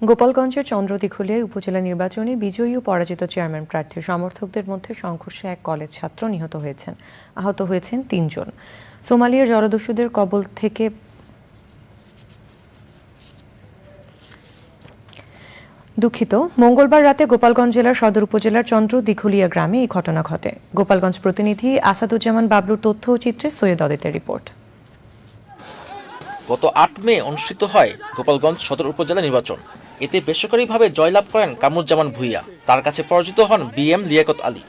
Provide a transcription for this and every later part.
গোপালগঞ্জের চন্দ্রদিঘলিয়ায় উপজেলা নির্বাচনে বিজয়ী ও পরাজিত চেয়ারম্যান প্রার্থীর সমর্থকদের মধ্যে সংঘর্ষে এক কলেজ ছাত্র নিহত হয়েছেন। আহত হয়েছেন ৩ জন। সোমালিয়ার জলদস্যুদের কবল থেকে মঙ্গলবার রাতে গোপালগঞ্জ জেলার সদর উপজেলার চন্দ্রদিঘলিয়া গ্রামে এই ঘটনা ঘটে। গোপালগঞ্জ প্রতিনিধি আসাদুজ্জামান বাবলুর তথ্য ও চিত্রে সৈয়দ অদিতের রিপোর্ট। গত ৮ মে অনুষ্ঠিত হয় গোপালগঞ্জ সদর উপজেলা নির্বাচন। এতে বেসরকারিভাবে জয়লাভ করেন কামরুজ্জামান ভূঁইয়া। তার কাছে পরাজিত হন বিএম লিয়াকত আলী।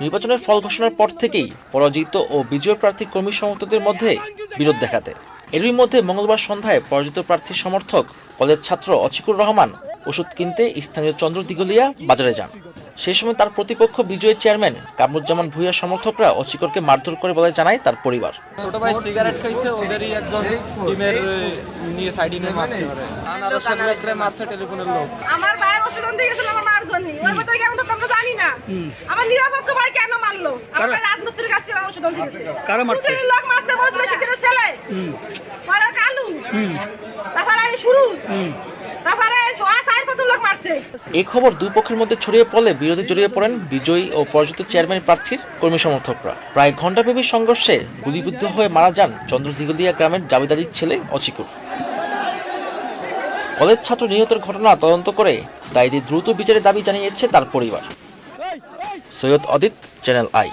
নির্বাচনের ফল ঘোষণার পর থেকেই পরাজিত ও বিজয় প্রার্থী কর্মী সমর্থকদের মধ্যে বিরোধ দেখা দেয়। এরই মধ্যে মঙ্গলবার সন্ধ্যায় পরাজিত প্রার্থীর সমর্থক কলেজ ছাত্র অচিকুর রহমান ওষুধ কিনতে স্থানীয় চন্দ্রদিঘলিয়া বাজারে যান। সেই সময় তার প্রতিপক্ষ বিজয়ী চেয়ারম্যান কামরুজ্জামান ভূঁইয়ার সমর্থকরা অচিকরকে মারধর করে বলে জানায় তার পরিবার। ছোট ভাই সিগারেট খাইছে, ওদেরই একজন টিমের নিয়ে সাইডে নিয়ে মারছে। আনারসের লোকরে মারছে টেলিফোনের লোক। আমার ভাই ওষুধ আনতে গেছিল আমার মার জন্য। ওই কথা কেমন তো আমরা জানি না। আমার নিরাপত্ত ভাই কেন মারলো? আমার রাজমিস্ত্রির কাছে ওষুধ আনতে গেছে। কারা মারছে? লোক মারছে বলছিল সেখানে ছেলে। মারা কালু। তারপরে শুরু। তারপরে এই খবর দুই পক্ষের মধ্যে ছড়িয়ে পড়লে বিরোধী জড়িয়ে পড়েন বিজয়ী ও পরাজিত চেয়ারম্যান প্রার্থীর কর্মী সমর্থকরা। প্রায় ঘণ্টাব্যাপী সংঘর্ষে গুলিবিদ্ধ হয়ে মারা যান চন্দ্রদিঘলিয়া গ্রামের জাবেদারির ছেলে অচিকুর। কলেজ ছাত্র নিহতের ঘটনা তদন্ত করে দায়ীদের দ্রুত বিচারের দাবি জানিয়েছে তার পরিবার। সৈয়দ অদিত, চ্যানেল আই।